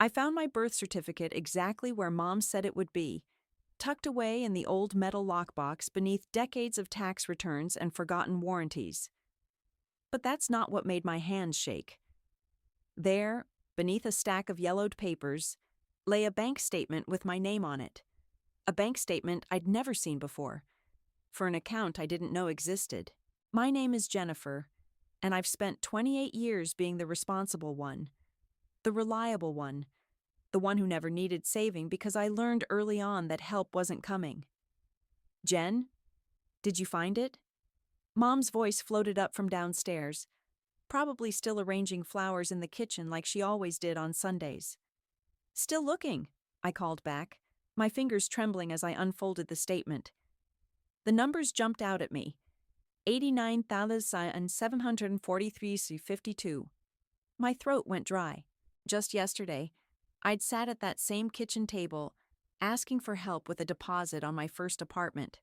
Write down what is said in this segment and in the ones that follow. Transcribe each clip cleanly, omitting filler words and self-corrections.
I found my birth certificate exactly where Mom said it would be, tucked away in the old metal lockbox beneath decades of tax returns and forgotten warranties. But that's not what made my hands shake. There, beneath a stack of yellowed papers, lay a bank statement with my name on it. A bank statement I'd never seen before, for an account I didn't know existed. My name is Jennifer, and I've spent 28 years being the responsible one, the reliable one, the one who never needed saving because I learned early on that help wasn't coming. Jen, did you find it? Mom's voice floated up from downstairs, probably still arranging flowers in the kitchen like she always did on Sundays. Still looking, I called back, my fingers trembling as I unfolded the statement. The numbers jumped out at me. 89,743.52. My throat went dry. Just yesterday, I'd sat at that same kitchen table, asking for help with a deposit on my first apartment.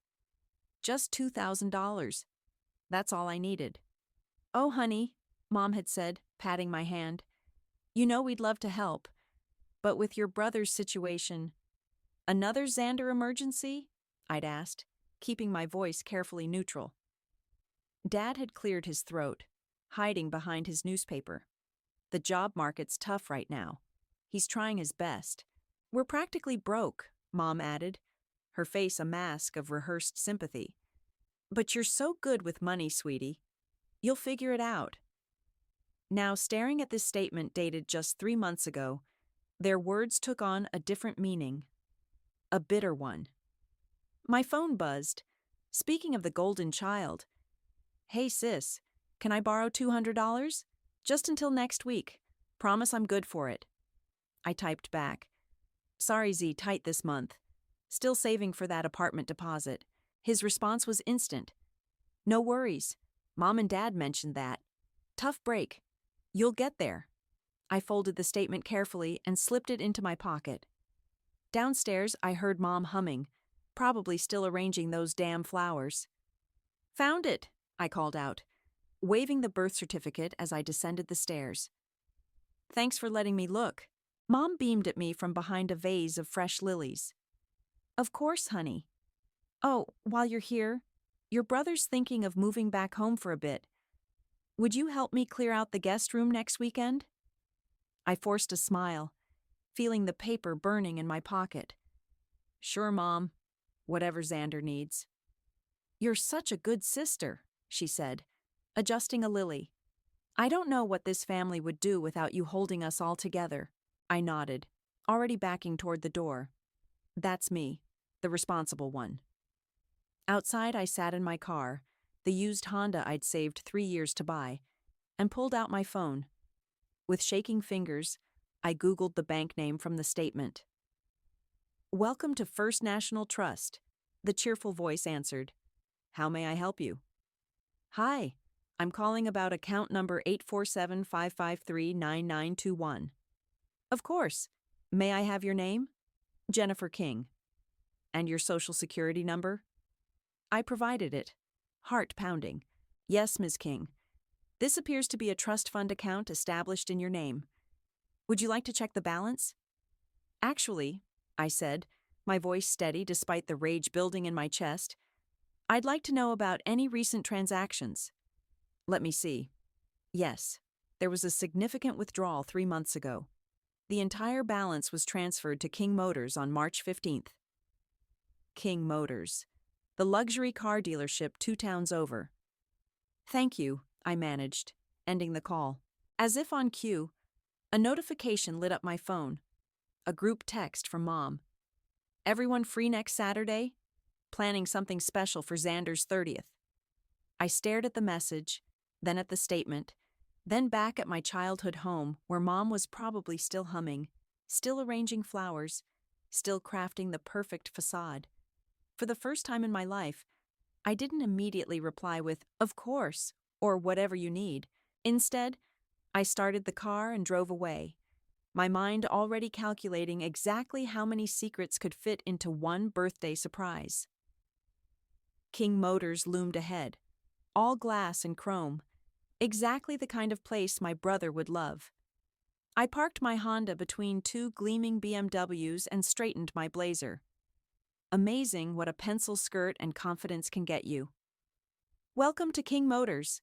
Just $2,000. That's all I needed. Oh, honey, Mom had said, patting my hand. You know we'd love to help, but with your brother's situation. Another Xander emergency? I'd asked, keeping my voice carefully neutral. Dad had cleared his throat, hiding behind his newspaper. The job market's tough right now. He's trying his best. We're practically broke, Mom added, her face a mask of rehearsed sympathy. But you're so good with money, sweetie. You'll figure it out. Now, staring at this statement dated just 3 months ago, their words took on a different meaning. A bitter one. My phone buzzed. Speaking of the golden child. Hey sis, can I borrow $200? Just until next week. Promise I'm good for it. I typed back. Sorry Z, tight this month. Still saving for that apartment deposit. His response was instant. No worries. Mom and Dad mentioned that. Tough break. You'll get there. I folded the statement carefully and slipped it into my pocket. Downstairs, I heard Mom humming, probably still arranging those damn flowers. Found it, I called out, waving the birth certificate as I descended the stairs. Thanks for letting me look. Mom beamed at me from behind a vase of fresh lilies. Of course, honey. Oh, while you're here, your brother's thinking of moving back home for a bit. Would you help me clear out the guest room next weekend? I forced a smile, feeling the paper burning in my pocket. Sure, Mom. Whatever Xander needs. You're such a good sister, she said, adjusting a lily. I don't know what this family would do without you holding us all together. I nodded, already backing toward the door. That's me, the responsible one. Outside, I sat in my car, the used Honda I'd saved 3 years to buy, and pulled out my phone. With shaking fingers, I Googled the bank name from the statement. Welcome to First National Trust, the cheerful voice answered. How may I help you? Hi, I'm calling about account number 847-553-9921. Of course. May I have your name? Jennifer King. And your social security number? I provided it, heart pounding. Yes, Ms. King. This appears to be a trust fund account established in your name. Would you like to check the balance? Actually, I said, my voice steady despite the rage building in my chest, I'd like to know about any recent transactions. Let me see. Yes, there was a significant withdrawal 3 months ago. The entire balance was transferred to King Motors on March 15th. King Motors, the luxury car dealership 2 towns over. Thank you, I managed, ending the call. As if on cue, a notification lit up my phone. A group text from Mom. Everyone free next Saturday? Planning something special for Xander's 30th. I stared at the message, then at the statement, then back at my childhood home where Mom was probably still humming, still arranging flowers, still crafting the perfect facade. For the first time in my life, I didn't immediately reply with, of course, or whatever you need. Instead, I started the car and drove away, my mind already calculating exactly how many secrets could fit into one birthday surprise. King Motors loomed ahead, all glass and chrome, exactly the kind of place my brother would love. I parked my Honda between two gleaming BMWs and straightened my blazer. Amazing what a pencil skirt and confidence can get you. Welcome to King Motors.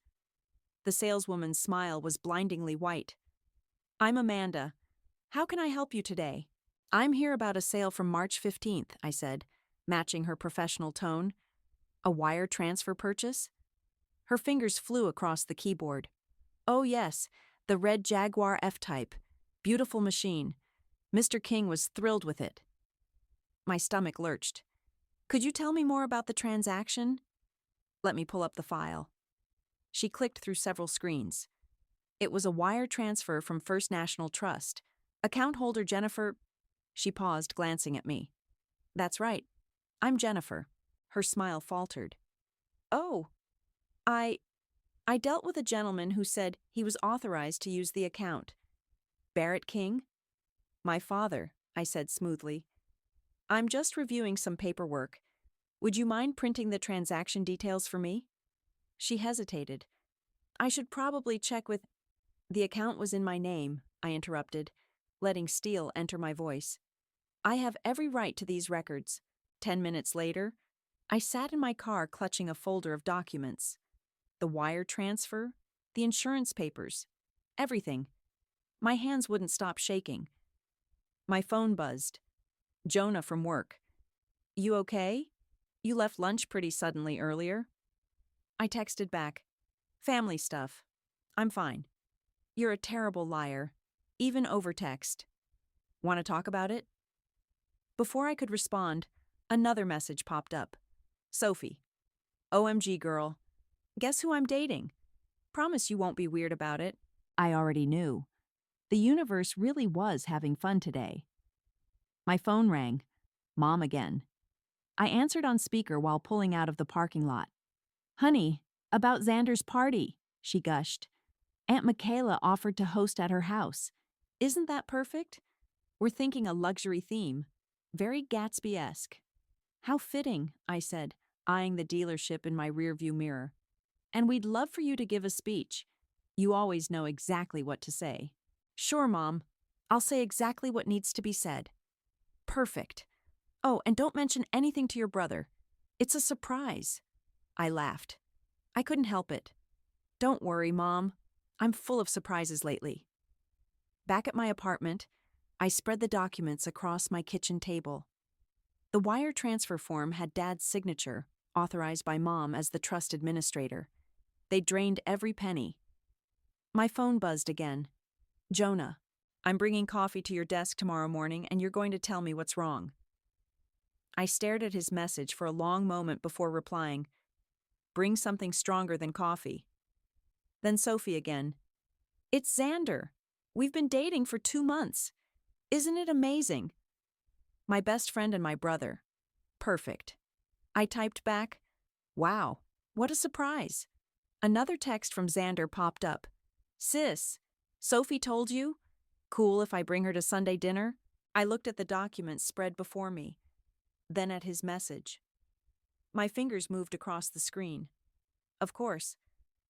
The saleswoman's smile was blindingly white. I'm Amanda. How can I help you today? I'm here about a sale from March 15th, I said, matching her professional tone. A wire transfer purchase? Her fingers flew across the keyboard. Oh yes, the red Jaguar F-Type. Beautiful machine. Mr. King was thrilled with it. My stomach lurched. Could you tell me more about the transaction? Let me pull up the file. She clicked through several screens. It was a wire transfer from First National Trust. Account holder Jennifer. She paused, glancing at me. That's right. I'm Jennifer. Her smile faltered. Oh, I dealt with a gentleman who said he was authorized to use the account. Barrett King? My father, I said smoothly. I'm just reviewing some paperwork. Would you mind printing the transaction details for me? She hesitated. I should probably check with... The account was in my name, I interrupted, letting steel enter my voice. I have every right to these records. 10 minutes later, I sat in my car clutching a folder of documents. The wire transfer, the insurance papers, everything. My hands wouldn't stop shaking. My phone buzzed. Jonah from work. You okay? You left lunch pretty suddenly earlier. I texted back. Family stuff. I'm fine. You're a terrible liar, even over text. Want to talk about it? Before I could respond, another message popped up. Sophie. OMG girl. Guess who I'm dating? Promise you won't be weird about it. I already knew. The universe really was having fun today. My phone rang. Mom again. I answered on speaker while pulling out of the parking lot. Honey, about Xander's party, she gushed. Aunt Michaela offered to host at her house. Isn't that perfect? We're thinking a luxury theme. Very Gatsby-esque. How fitting, I said, eyeing the dealership in my rearview mirror. And we'd love for you to give a speech. You always know exactly what to say. Sure, Mom. I'll say exactly what needs to be said. Perfect. Oh, and don't mention anything to your brother. It's a surprise. I laughed. I couldn't help it. Don't worry, Mom. I'm full of surprises lately. Back at my apartment, I spread the documents across my kitchen table. The wire transfer form had Dad's signature, authorized by Mom as the trust administrator. They drained every penny. My phone buzzed again. Jonah, I'm bringing coffee to your desk tomorrow morning and you're going to tell me what's wrong. I stared at his message for a long moment before replying. Bring something stronger than coffee. Then Sophie again. It's Xander. We've been dating for 2 months. Isn't it amazing? My best friend and my brother. Perfect. I typed back. Wow, what a surprise. Another text from Xander popped up. Sis, Sophie told you? Cool if I bring her to Sunday dinner? I looked at the documents spread before me, then at his message. My fingers moved across the screen. Of course.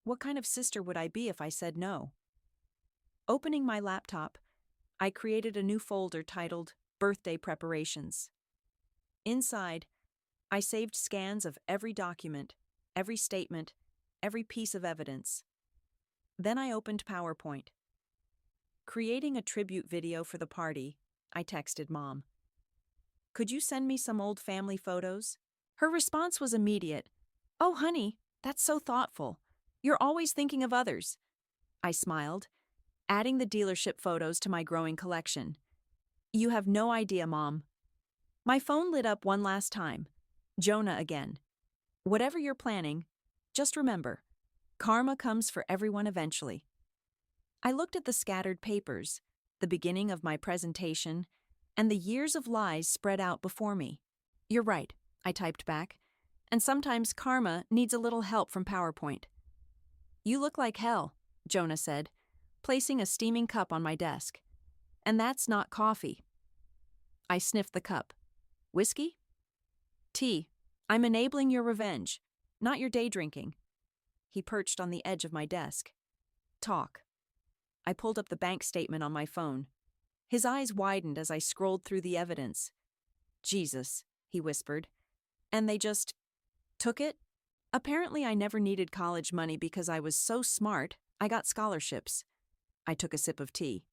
What kind of sister would I be if I said no? Opening my laptop, I created a new folder titled Birthday Preparations. Inside, I saved scans of every document, every statement, every piece of evidence. Then I opened PowerPoint. Creating a tribute video for the party, I texted Mom. Could you send me some old family photos? Her response was immediate. Oh, honey, that's so thoughtful. You're always thinking of others. I smiled, adding the dealership photos to my growing collection. You have no idea, Mom. My phone lit up one last time. Jonah again. Whatever you're planning, just remember, karma comes for everyone eventually. I looked at the scattered papers, the beginning of my presentation, and the years of lies spread out before me. You're right, I typed back, and sometimes karma needs a little help from PowerPoint. You look like hell, Jonah said, placing a steaming cup on my desk. And that's not coffee. I sniffed the cup. Whiskey? Tea. I'm enabling your revenge, not your day drinking. He perched on the edge of my desk. Talk. I pulled up the bank statement on my phone. His eyes widened as I scrolled through the evidence. Jesus, he whispered. And they just took it? Apparently, I never needed college money because I was so smart, I got scholarships. I took a sip of tea.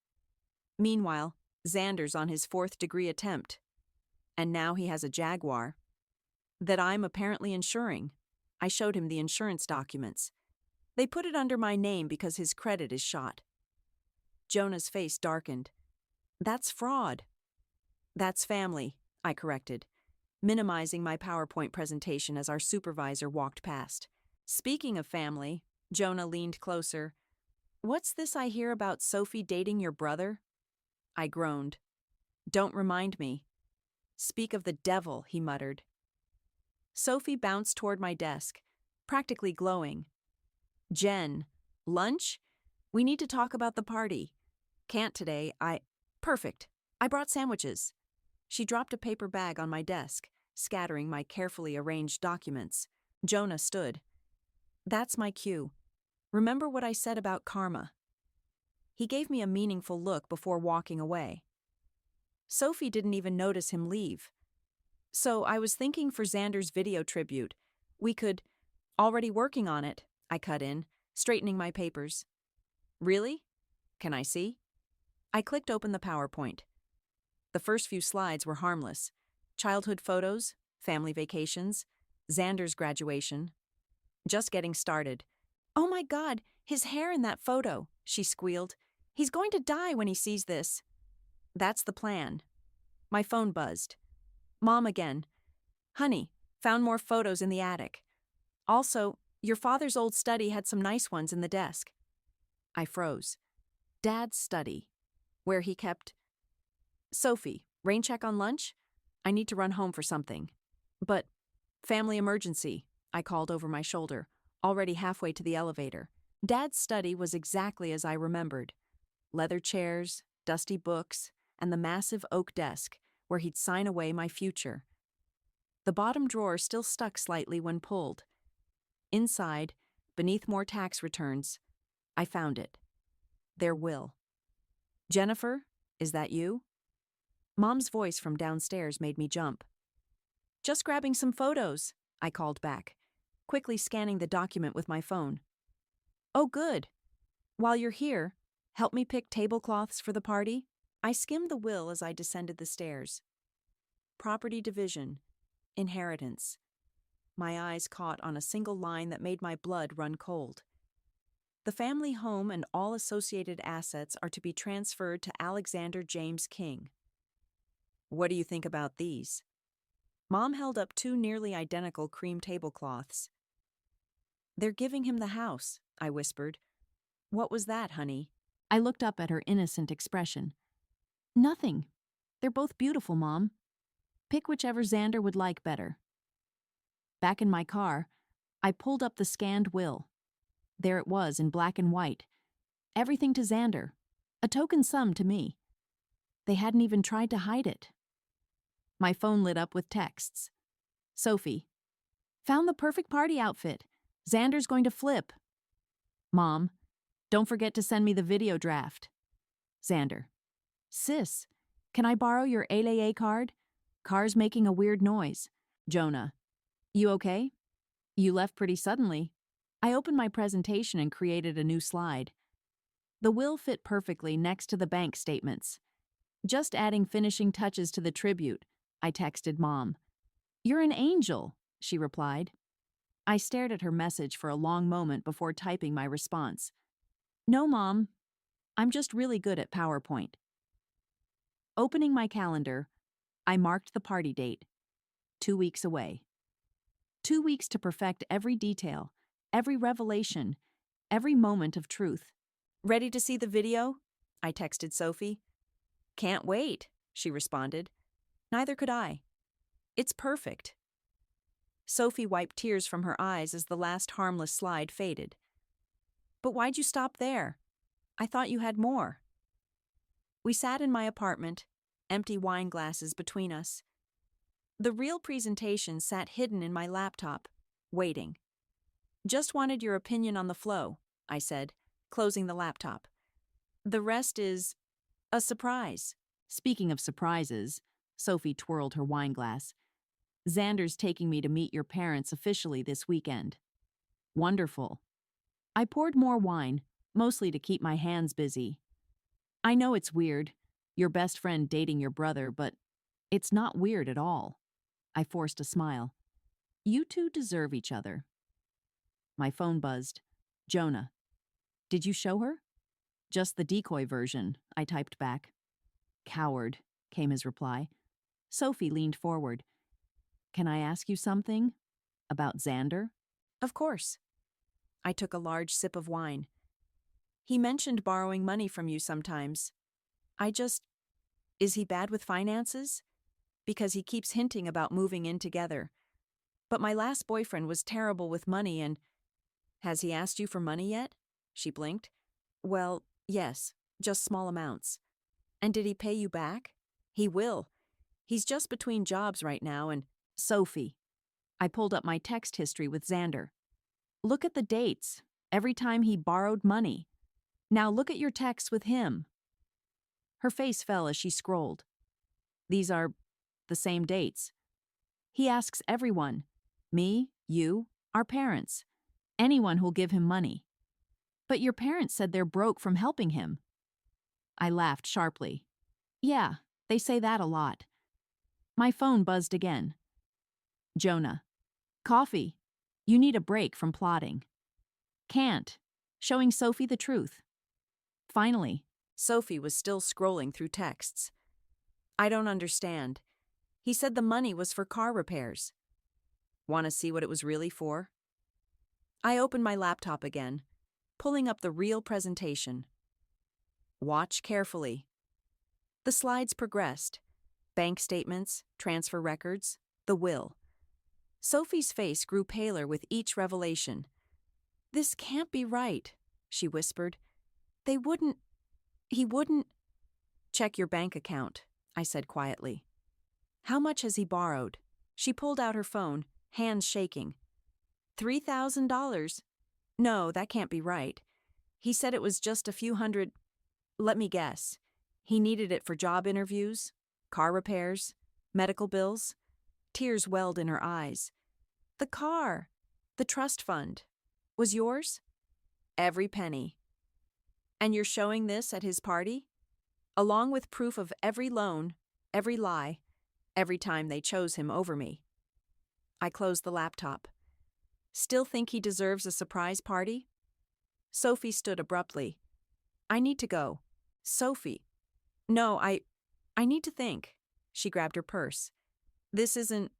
Meanwhile, Xander's on his 4th degree attempt. And now he has a Jaguar that I'm apparently insuring. I showed him the insurance documents. They put it under my name because his credit is shot. Jonah's face darkened. That's fraud. That's family, I corrected, minimizing my PowerPoint presentation as our supervisor walked past. Speaking of family, Jonah leaned closer. What's this I hear about Sophie dating your brother? I groaned. Don't remind me. Speak of the devil, he muttered. Sophie bounced toward my desk, practically glowing. Jen, lunch? We need to talk about the party. Can't today, Perfect. I brought sandwiches. She dropped a paper bag on my desk, scattering my carefully arranged documents. Jonah stood. That's my cue. Remember what I said about karma. He gave me a meaningful look before walking away. Sophie didn't even notice him leave. So I was thinking for Xander's video tribute, we could, already working on it, I cut in, straightening my papers. Really? Can I see? I clicked open the PowerPoint. The first few slides were harmless. Childhood photos, family vacations, Xander's graduation. Just getting started. Oh my God, his hair in that photo, she squealed. He's going to die when he sees this. That's the plan. My phone buzzed. Mom again. Honey, found more photos in the attic. Also, your father's old study had some nice ones in the desk. I froze. Dad's study. Where he kept... Sophie, rain check on lunch? I need to run home for something. But, family emergency, I called over my shoulder, already halfway to the elevator. Dad's study was exactly as I remembered. Leather chairs, dusty books, and the massive oak desk where he'd sign away my future. The bottom drawer still stuck slightly when pulled. Inside, beneath more tax returns, I found it. Their will. Jennifer, is that you? Mom's voice from downstairs made me jump. Just grabbing some photos, I called back, quickly scanning the document with my phone. Oh, good. While you're here, help me pick tablecloths for the party. I skimmed the will as I descended the stairs. Property division. Inheritance. My eyes caught on a single line that made my blood run cold. The family home and all associated assets are to be transferred to Alexander James King. What do you think about these? Mom held up 2 nearly identical cream tablecloths. They're giving him the house, I whispered. What was that, honey? I looked up at her innocent expression. Nothing. They're both beautiful, Mom. Pick whichever Xander would like better. Back in my car, I pulled up the scanned will. There it was in black and white. Everything to Xander. A token sum to me. They hadn't even tried to hide it. My phone lit up with texts. Sophie. Found the perfect party outfit. Xander's going to flip. Mom. Don't forget to send me the video draft. Xander. Sis, can I borrow your ALA card? Car's making a weird noise. Jonah. You okay? You left pretty suddenly. I opened my presentation and created a new slide. The will fit perfectly next to the bank statements. Just adding finishing touches to the tribute, I texted Mom. You're an angel, she replied. I stared at her message for a long moment before typing my response. No, Mom. I'm just really good at PowerPoint. Opening my calendar, I marked the party date. 2 weeks away. 2 weeks to perfect every detail, every revelation, every moment of truth. Ready to see the video? I texted Sophie. Can't wait, she responded. Neither could I. It's perfect. Sophie wiped tears from her eyes as the last harmless slide faded. But why'd you stop there? I thought you had more. We sat in my apartment, empty wine glasses between us. The real presentation sat hidden in my laptop, waiting. Just wanted your opinion on the flow, I said, closing the laptop. The rest is a surprise. Speaking of surprises, Sophie twirled her wine glass. Xander's taking me to meet your parents officially this weekend. Wonderful. I poured more wine, mostly to keep my hands busy. I know it's weird, your best friend dating your brother, but it's not weird at all. I forced a smile. You two deserve each other. My phone buzzed. Jonah. Did you show her? Just the decoy version, I typed back. Coward, came his reply. Sophie leaned forward. Can I ask you something? About Xander? Of course. I took a large sip of wine. He mentioned borrowing money from you sometimes. Is he bad with finances? Because he keeps hinting about moving in together. But my last boyfriend was terrible with money and… Has he asked you for money yet? She blinked. Well, yes, just small amounts. And did he pay you back? He will. He's just between jobs right now and… Sophie. I pulled up my text history with Xander. Look at the dates. Every time he borrowed money. Now look at your texts with him. Her face fell as she scrolled. These are the same dates. He asks everyone, me, you, our parents, anyone who'll give him money. But your parents said they're broke from helping him. I laughed sharply. Yeah, they say that a lot. My phone buzzed again. Jonah. Coffee. You need a break from plotting. Can't. Showing Sophie the truth. Finally. Sophie was still scrolling through texts. I don't understand. He said the money was for car repairs. Want to see what it was really for? I opened my laptop again, pulling up the real presentation. Watch carefully. The slides progressed. Bank statements, transfer records, the will. Sophie's face grew paler with each revelation. This can't be right, she whispered. He wouldn't… Check your bank account, I said quietly. How much has he borrowed? She pulled out her phone, hands shaking. $3,000? No, that can't be right. He said it was just a few hundred… Let me guess. He needed it for job interviews, car repairs, medical bills. Tears welled in her eyes. The car, the trust fund, was yours? Every penny. And you're showing this at his party? Along with proof of every loan, every lie, every time they chose him over me. I closed the laptop. Still think he deserves a surprise party? Sophie stood abruptly. I need to go. Sophie. No, I need to think. She grabbed her purse. This isn't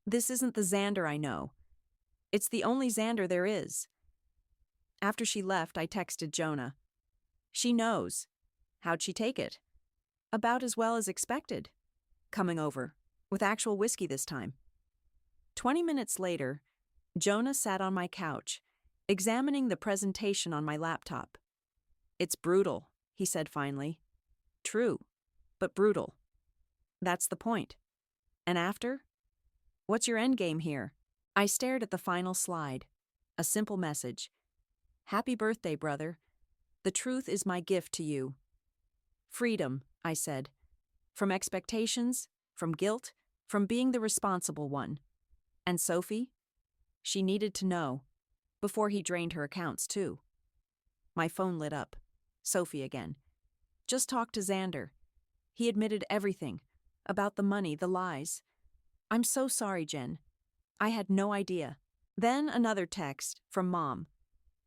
the Xander I know. It's the only Xander there is. After she left, I texted Jonah. She knows. How'd she take it? About as well as expected. Coming over, with actual whiskey this time. 20 minutes later, Jonah sat on my couch, examining the presentation on my laptop. It's brutal, he said finally. True, but brutal. That's the point. And after? What's your endgame here? I stared at the final slide. A simple message. Happy birthday, brother. The truth is my gift to you. Freedom, I said. From expectations, from guilt, from being the responsible one. And Sophie? She needed to know. Before he drained her accounts, too. My phone lit up. Sophie again. Just talked to Xander. He admitted everything. About the money, the lies. I'm so sorry, Jen. I had no idea. Then another text from Mom.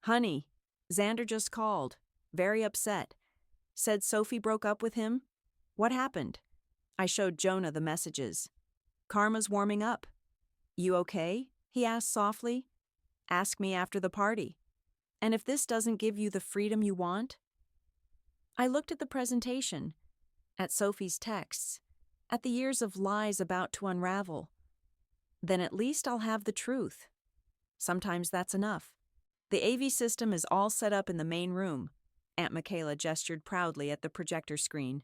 Honey, Xander just called. Very upset. Said Sophie broke up with him. What happened? I showed Jonah the messages. Karma's warming up. You okay? He asked softly. Ask me after the party. And if this doesn't give you the freedom you want? I looked at the presentation, at Sophie's texts, at the years of lies about to unravel. Then at least I'll have the truth. Sometimes that's enough. The AV system is all set up in the main room. Aunt Michaela gestured proudly at the projector screen.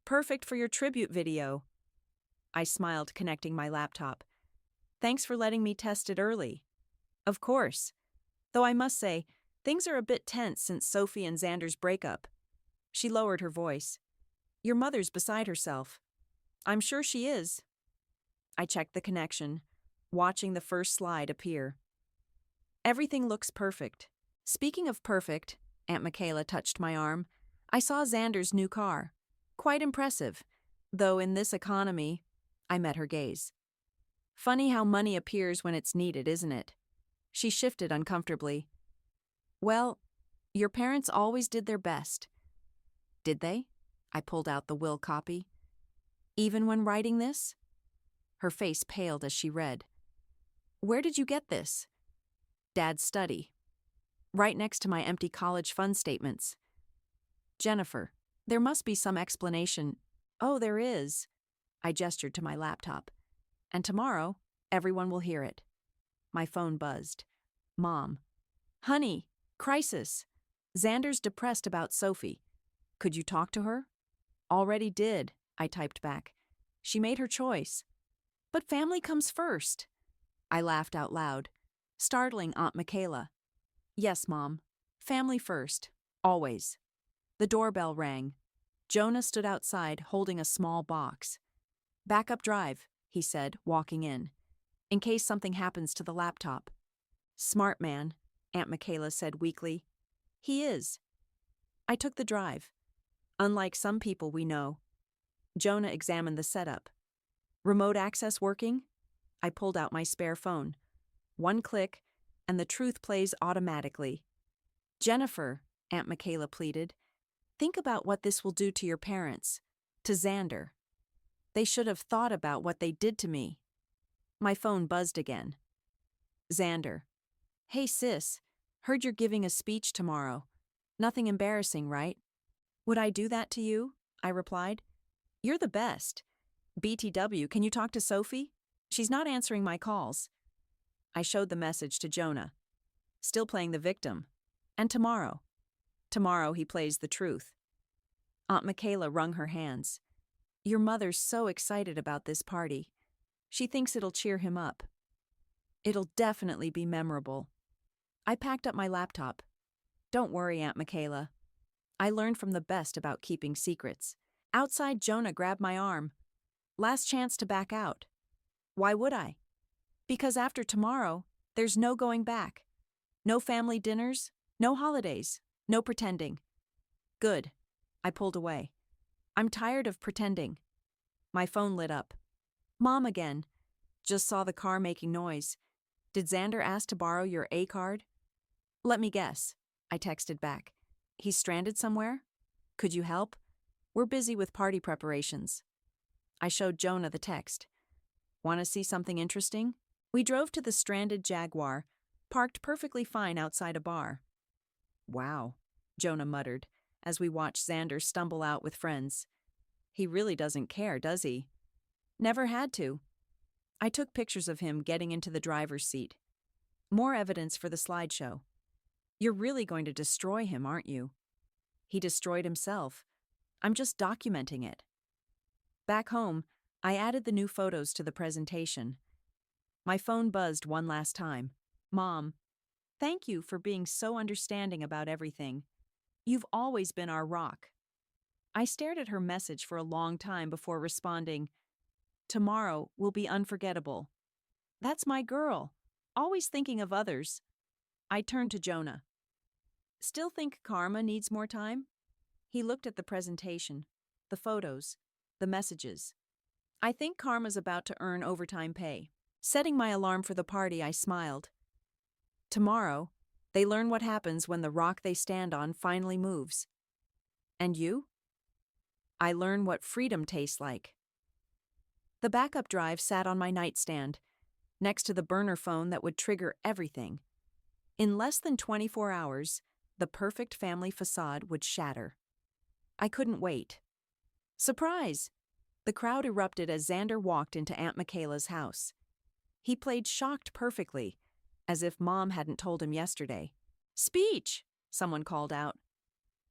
Perfect for your tribute video. I smiled, connecting my laptop. Thanks for letting me test it early. Of course. Though I must say, things are a bit tense since Sophie and Xander's breakup. She lowered her voice. Your mother's beside herself. I'm sure she is. I checked the connection, watching the first slide appear. Everything looks perfect. Speaking of perfect, Aunt Michaela touched my arm. I saw Xander's new car. Quite impressive, though in this economy, I met her gaze. Funny how money appears when it's needed, isn't it? She shifted uncomfortably. Well, your parents always did their best. Did they? I pulled out the will copy. Even when writing this? Her face paled as she read. Where did you get this? Dad's study. Right next to my empty college fund statements. Jennifer, there must be some explanation. Oh, there is. I gestured to my laptop. And tomorrow, everyone will hear it. My phone buzzed. Mom. Honey, crisis. Xander's depressed about Sophie. Could you talk to her? Already did, I typed back. She made her choice. But family comes first. I laughed out loud, startling Aunt Michaela. Yes, Mom. Family first. Always. The doorbell rang. Jonah stood outside holding a small box. Backup drive, he said, walking in case something happens to the laptop. Smart man, Aunt Michaela said weakly. He is. I took the drive. Unlike some people we know. Jonah examined the setup. Remote access working? I pulled out my spare phone. One click, and the truth plays automatically. Jennifer, Aunt Michaela pleaded, think about what this will do to your parents, to Xander. They should have thought about what they did to me. My phone buzzed again. Xander. Hey sis, heard you're giving a speech tomorrow. Nothing embarrassing, right? Would I do that to you? I replied. You're the best. BTW, can you talk to Sophie? She's not answering my calls. I showed the message to Jonah. Still playing the victim. And tomorrow. Tomorrow he plays the truth. Aunt Michaela wrung her hands. Your mother's so excited about this party. She thinks it'll cheer him up. It'll definitely be memorable. I packed up my laptop. Don't worry, Aunt Michaela. I learned from the best about keeping secrets. Outside, Jonah grabbed my arm. Last chance to back out. Why would I? Because after tomorrow, there's no going back. No family dinners, no holidays, no pretending. Good. I pulled away. I'm tired of pretending. My phone lit up. Mom again. Just saw the car making noise. Did Xander ask to borrow your A card? Let me guess. I texted back. He's stranded somewhere? Could you help? We're busy with party preparations. I showed Jonah the text. Want to see something interesting? We drove to the stranded Jaguar, parked perfectly fine outside a bar. Wow, Jonah muttered, as we watched Xander stumble out with friends. He really doesn't care, does he? Never had to. I took pictures of him getting into the driver's seat. More evidence for the slideshow. You're really going to destroy him, aren't you? He destroyed himself. I'm just documenting it. Back home, I added the new photos to the presentation. My phone buzzed one last time. Mom, thank you for being so understanding about everything. You've always been our rock. I stared at her message for a long time before responding. Tomorrow will be unforgettable. That's my girl, always thinking of others. I turned to Jonah. Still think Karma needs more time? He looked at the presentation, the photos, the messages. I think Karma's about to earn overtime pay. Setting my alarm for the party, I smiled. Tomorrow, they learn what happens when the rock they stand on finally moves. And you? I learn what freedom tastes like. The backup drive sat on my nightstand, next to the burner phone that would trigger everything. In less than 24 hours, the perfect family facade would shatter. I couldn't wait. Surprise! The crowd erupted as Xander walked into Aunt Michaela's house. He played shocked perfectly, as if Mom hadn't told him yesterday. Speech! Someone called out.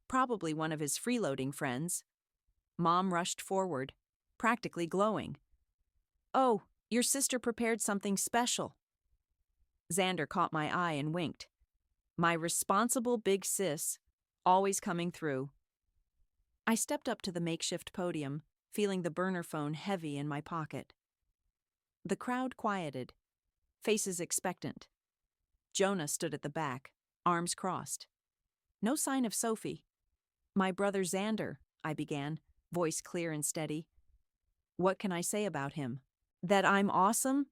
Probably one of his freeloading friends. Mom rushed forward, practically glowing. Oh, your sister prepared something special. Xander caught my eye and winked. My responsible big sis, always coming through. I stepped up to the makeshift podium, feeling the burner phone heavy in my pocket. The crowd quieted, faces expectant. Jonah stood at the back, arms crossed. No sign of Sophie. My brother Xander, I began, voice clear and steady. What can I say about him? That I'm awesome?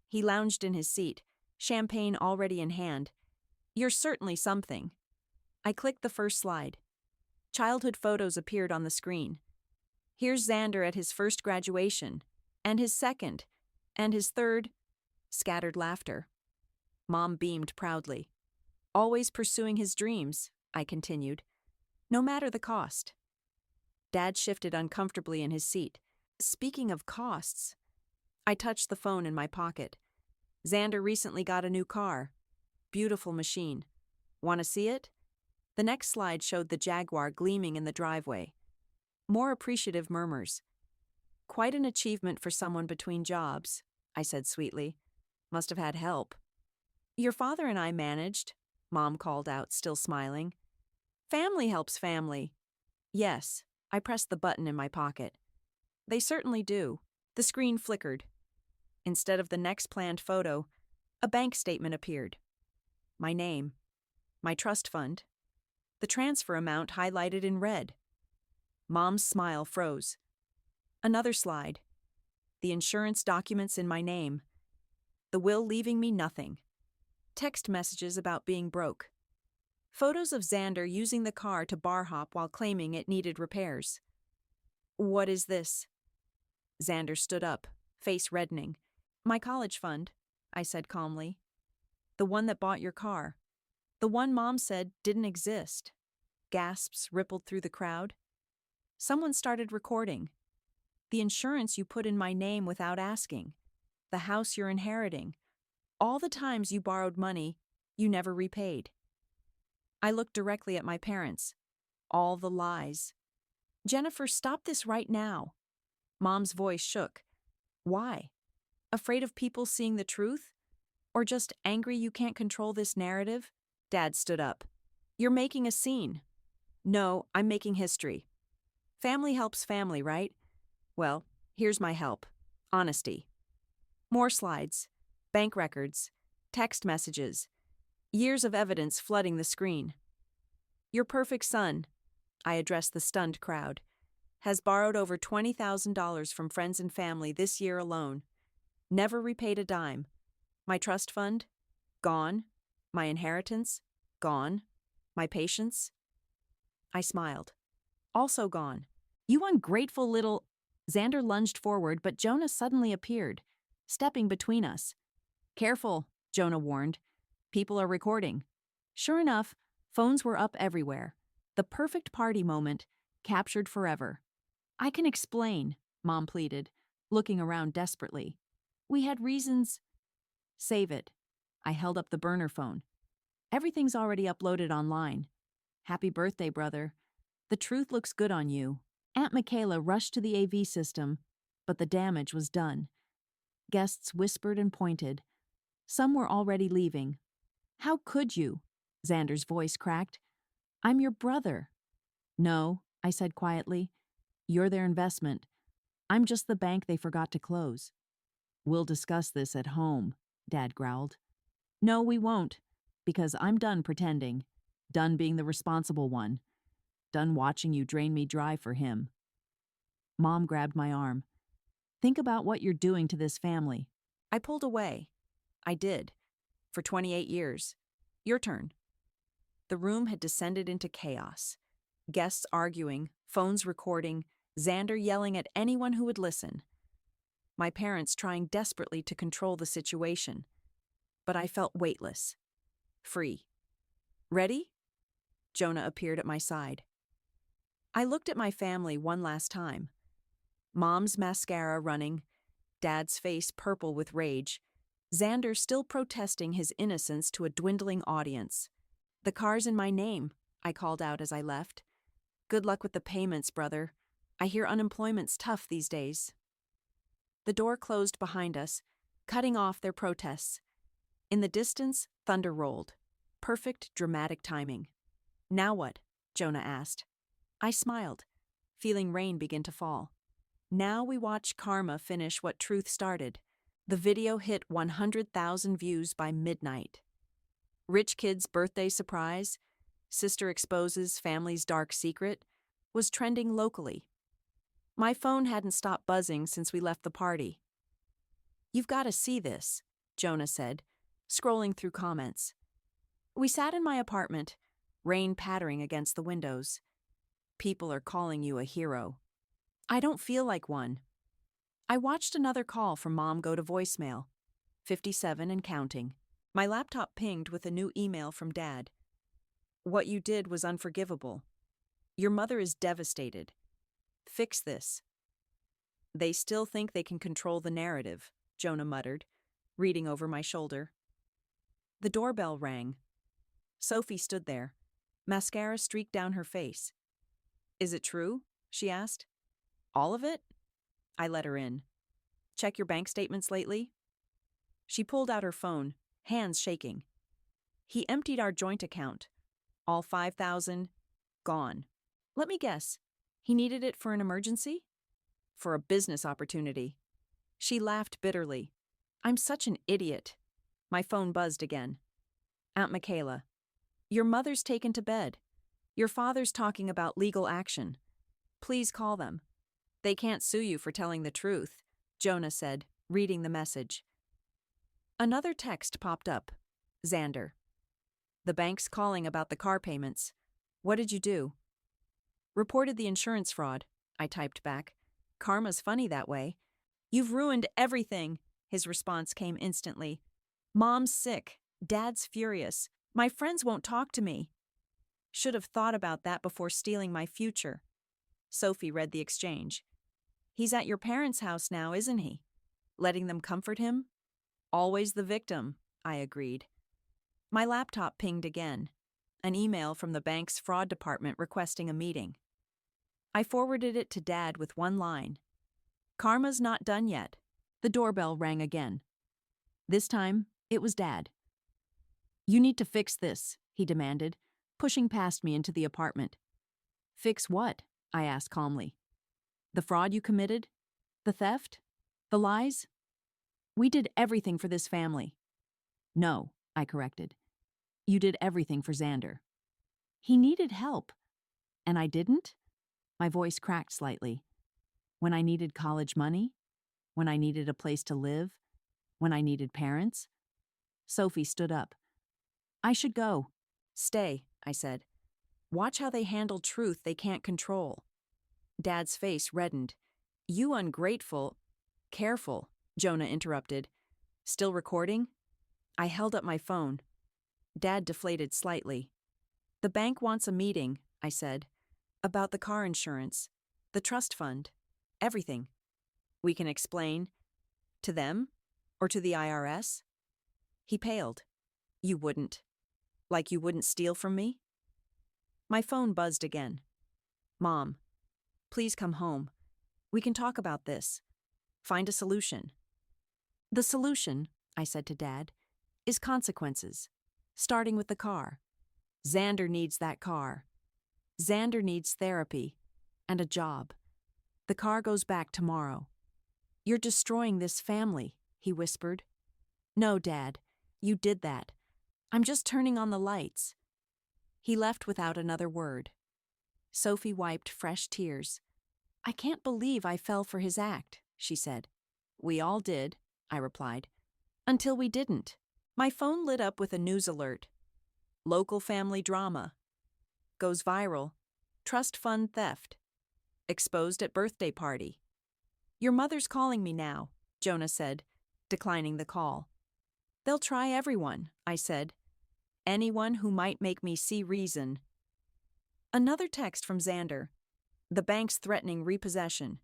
He lounged in his seat, champagne already in hand. You're certainly something. I clicked the first slide. Childhood photos appeared on the screen. Here's Xander at his first graduation, and his second, and his third. Scattered laughter. Mom beamed proudly. Always pursuing his dreams, I continued, no matter the cost. Dad shifted uncomfortably in his seat. Speaking of costs, I touched the phone in my pocket. Xander recently got a new car. Beautiful machine. Want to see it? The next slide showed the Jaguar gleaming in the driveway. More appreciative murmurs. Quite an achievement for someone between jobs, I said sweetly. Must have had help. Your father and I managed, Mom called out, still smiling. Family helps family. Yes, I pressed the button in my pocket. They certainly do. The screen flickered. Instead of the next planned photo, a bank statement appeared. My name. My trust fund. The transfer amount highlighted in red. Mom's smile froze. Another slide. The insurance documents in my name. The will leaving me nothing. Text messages about being broke. Photos of Xander using the car to bar hop while claiming it needed repairs. What is this? Xander stood up, face reddening. My college fund, I said calmly. The one that bought your car. The one Mom said didn't exist. Gasps rippled through the crowd. Someone started recording. The insurance you put in my name without asking. The house you're inheriting. All the times you borrowed money, you never repaid. I looked directly at my parents. All the lies. Jennifer, stop this right now. Mom's voice shook. Why? Afraid of people seeing the truth? Or just angry you can't control this narrative? Dad stood up. You're making a scene. No, I'm making history. Family helps family, right? Well, here's my help. Honesty. More slides. Bank records. Text messages. Years of evidence flooding the screen. Your perfect son, I addressed the stunned crowd, has borrowed over $20,000 from friends and family this year alone. Never repaid a dime. My trust fund? Gone. My inheritance? Gone. My patience? I smiled. Also gone. You ungrateful little... Xander lunged forward, but Jonah suddenly appeared, stepping between us. Careful, Jonah warned. People are recording. Sure enough, phones were up everywhere. The perfect party moment, captured forever. I can explain, Mom pleaded, looking around desperately. We had reasons. Save it. I held up the burner phone. Everything's already uploaded online. Happy birthday, brother. The truth looks good on you. Aunt Michaela rushed to the AV system, but the damage was done. Guests whispered and pointed. Some were already leaving. How could you? Xander's voice cracked. I'm your brother. No, I said quietly. You're their investment. I'm just the bank they forgot to close. We'll discuss this at home, Dad growled. No, we won't, because I'm done pretending. Done being the responsible one. Done watching you drain me dry for him. Mom grabbed my arm. Think about what you're doing to this family. I pulled away. I did. For 28 years. Your turn. The room had descended into chaos. Guests arguing, phones recording, Xander yelling at anyone who would listen. My parents trying desperately to control the situation. But I felt weightless. Free. Ready? Jonah appeared at my side. I looked at my family one last time. Mom's mascara running, Dad's face purple with rage, Xander still protesting his innocence to a dwindling audience. The car's in my name, I called out as I left. Good luck with the payments, brother. I hear unemployment's tough these days. The door closed behind us, cutting off their protests. In the distance, thunder rolled. Perfect dramatic timing. Now what? Jonah asked. I smiled. feeling rain begin to fall. Now we watch karma finish what truth started. The video hit 100,000 views by midnight. Rich kid's birthday surprise, sister exposes family's dark secret, was trending locally. My phone hadn't stopped buzzing since we left the party. "You've got to see this," Jonah said, scrolling through comments. We sat in my apartment, rain pattering against the windows. "People are calling you a hero." "I don't feel like one." I watched another call from Mom go to voicemail, 57 and counting. My laptop pinged with a new email from Dad. "What you did was unforgivable. Your mother is devastated. Fix this." "They still think they can control the narrative," Jonah muttered, reading over my shoulder. The doorbell rang. Sophie stood there, mascara streaked down her face. "Is it true?" she asked. "All of it?" I let her in. "Check your bank statements lately?" She pulled out her phone, hands shaking. "He emptied our joint account. All 5,000, gone. Let me guess, he needed it for an emergency?" "For a business opportunity." She laughed bitterly. "I'm such an idiot." My phone buzzed again. "Aunt Michaela, your mother's taken to bed. Your father's talking about legal action. Please call them." "They can't sue you for telling the truth," Jonah said, reading the message. Another text popped up. Xander. "The bank's calling about the car payments. What did you do?" "Reported the insurance fraud," I typed back. "Karma's funny that way." "You've ruined everything," his response came instantly. "Mom's sick. Dad's furious. My friends won't talk to me." "Should have thought about that before stealing my future." Sophie read the exchange. "He's at your parents' house now, isn't he? Letting them comfort him?" "Always the victim," I agreed. My laptop pinged again. An email from the bank's fraud department requesting a meeting. I forwarded it to Dad with one line. "Karma's not done yet." The doorbell rang again. This time, it was Dad. "You need to fix this," he demanded, pushing past me into the apartment. "Fix what?" I asked calmly. "The fraud you committed? The theft? The lies? We did everything for this family." "No," I corrected. "You did everything for Xander. He needed help. And I didn't?" My voice cracked slightly. "When I needed college money? When I needed a place to live? When I needed parents?" Sophie stood up. "I should go." "Stay," I said. "Watch how they handle truth they can't control." Dad's face reddened. "You ungrateful—" "Careful," Jonah interrupted. "Still recording?" I held up my phone. Dad deflated slightly. "The bank wants a meeting," I said. "About the car insurance, the trust fund, everything. We can explain. To them? Or to the IRS?" He paled. "You wouldn't. Like you wouldn't steal from me?" My phone buzzed again. "Mom, please come home. We can talk about this. Find a solution." "The solution," I said to Dad, "is consequences. Starting with the car. Xander needs that car. Xander needs therapy. And a job. The car goes back tomorrow." "You're destroying this family," he whispered. "No, Dad. You did that. I'm just turning on the lights." He left without another word. Sophie wiped fresh tears. "I can't believe I fell for his act," she said. "We all did," I replied. "Until we didn't." My phone lit up with a news alert. "Local family drama. Goes viral. Trust fund theft. Exposed at birthday party." "Your mother's calling me now," Jonah said, declining the call. "They'll try everyone," I said. "Anyone who might make me see reason." Another text from Xander. "The bank's threatening repossession.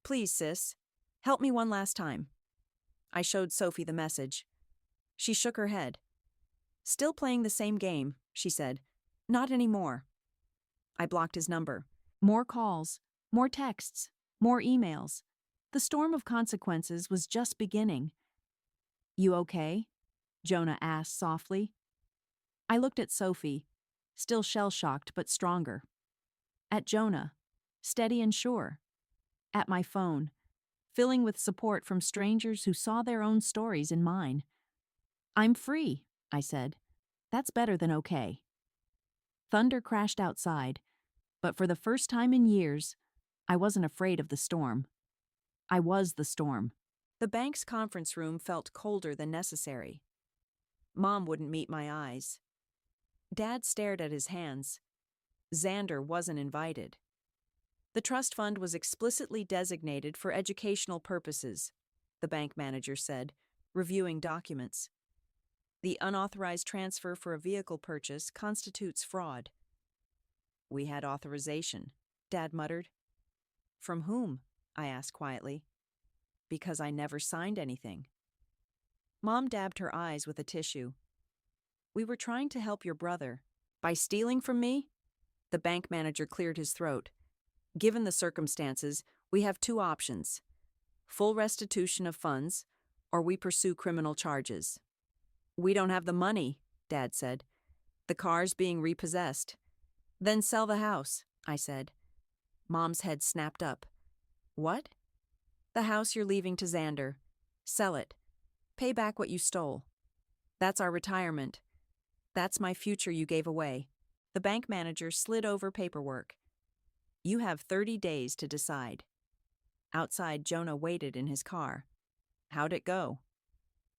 Please, sis, help me one last time." I showed Sophie the message. She shook her head. "Still playing the same game," she said. "Not anymore." I blocked his number. More calls, more texts, more emails. The storm of consequences was just beginning. "You okay?" Jonah asked softly. I looked at Sophie, still shell-shocked but stronger. At Jonah. steady and sure. At my phone, filling with support from strangers who saw their own stories in mine. "I'm free," I said. "That's better than okay." Thunder crashed outside, but for the first time in years, I wasn't afraid of the storm. I was the storm. The bank's conference room felt colder than necessary. Mom wouldn't meet my eyes. Dad stared at his hands. Xander wasn't invited. The trust fund was explicitly designated for educational purposes, the bank manager said, reviewing documents. The unauthorized transfer for a vehicle purchase constitutes fraud. "We had authorization," Dad muttered. "From whom?" I asked quietly. "Because I never signed anything." Mom dabbed her eyes with a tissue. "We were trying to help your brother. By stealing from me?" The bank manager cleared his throat. "Given the circumstances, we have two options: full restitution of funds, or we pursue criminal charges." "We don't have the money," Dad said. "The car's being repossessed." "Then sell the house," I said. Mom's head snapped up. "What?" "The house you're leaving to Xander. Sell it. Pay back what you stole. That's our retirement. That's my future you gave away." The bank manager slid over paperwork. "You have 30 days to decide." Outside, Jonah waited in his car. "How'd it go?"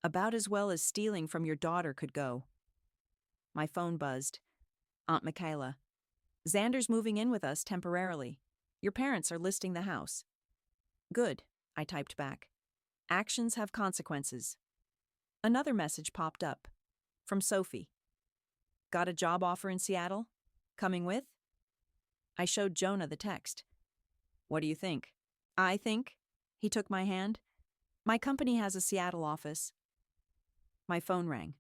"About as well as stealing from your daughter could go." My phone buzzed. "Aunt Michaela. Xander's moving in with us temporarily. Your parents are listing the house." "Good," I typed back. "Actions have consequences." Another message popped up. From Sophie. "Got a job offer in Seattle? Coming with?" I showed Jonah the text. "What do you think?" "I think." He took my hand. "My company has a Seattle office." My phone rang.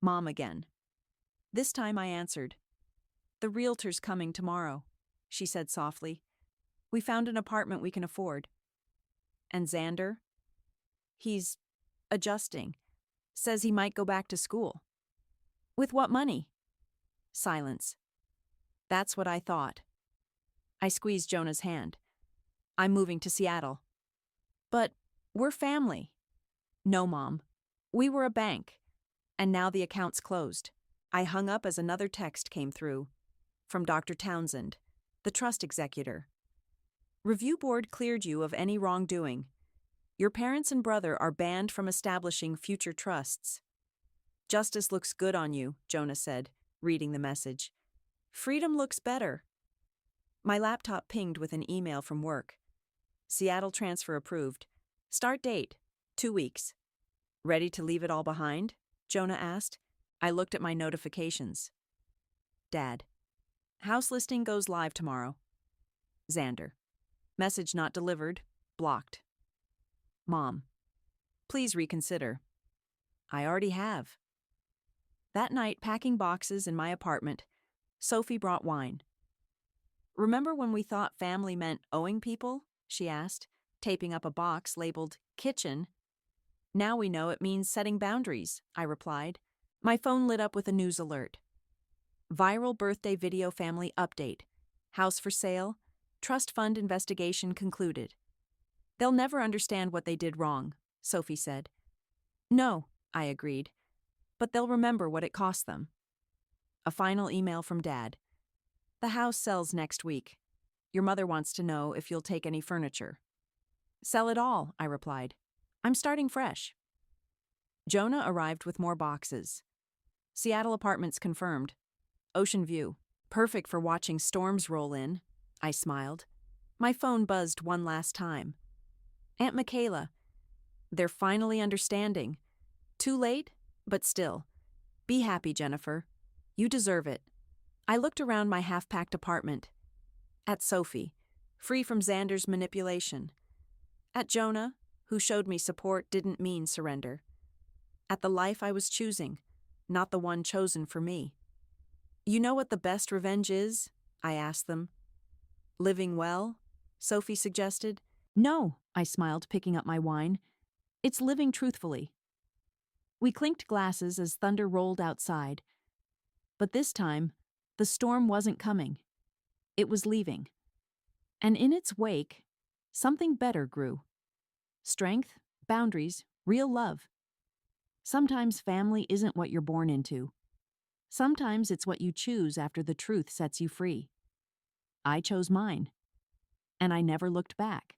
Mom again. This time I answered. "The realtor's coming tomorrow," she said softly. "We found an apartment we can afford." "And Xander?" "He's adjusting. Says he might go back to school." "With what money?" Silence. That's what I thought. I squeezed Jonah's hand. "I'm moving to Seattle." "But we're family." "No, Mom. We were a bank. And now the account's closed." I hung up as another text came through. From Dr. Townsend, the trust executor. "Review board cleared you of any wrongdoing. Your parents and brother are banned from establishing future trusts." "Justice looks good on you," Jonah said, reading the message. "Freedom looks better." My laptop pinged with an email from work. "Seattle transfer approved. Start date, 2 weeks." "Ready to leave it all behind?" Jonah asked. I looked at my notifications. Dad. "House listing goes live tomorrow." Xander. "Message not delivered. Blocked." Mom. "Please reconsider." "I already have." That night, packing boxes in my apartment, Sophie brought wine. "Remember when we thought family meant owing people?" she asked, taping up a box labeled kitchen. "Now we know it means setting boundaries," I replied. My phone lit up with a news alert. Viral birthday video family update. House for sale. Trust fund investigation concluded. "They'll never understand what they did wrong," Sophie said. "No," I agreed. "But they'll remember what it cost them." A final email from Dad. "The house sells next week. Your mother wants to know if you'll take any furniture." "Sell it all," I replied. "I'm starting fresh." Jonah arrived with more boxes. Seattle apartments confirmed. Ocean view. Perfect for watching storms roll in. I smiled. My phone buzzed one last time. "Aunt Michaela. They're finally understanding. Too late, but still. Be happy, Jennifer. You deserve it." I looked around my half-packed apartment. At Sophie, free from Xander's manipulation. At Jonah, who showed me support didn't mean surrender. At the life I was choosing, not the one chosen for me. "You know what the best revenge is?" I asked them. "Living well?" Sophie suggested. "No," I smiled, picking up my wine. "It's living truthfully." We clinked glasses as thunder rolled outside. But this time, the storm wasn't coming. It was leaving. And in its wake, something better grew. Strength, boundaries, real love. Sometimes family isn't what you're born into. Sometimes it's what you choose after the truth sets you free. I chose mine, and I never looked back.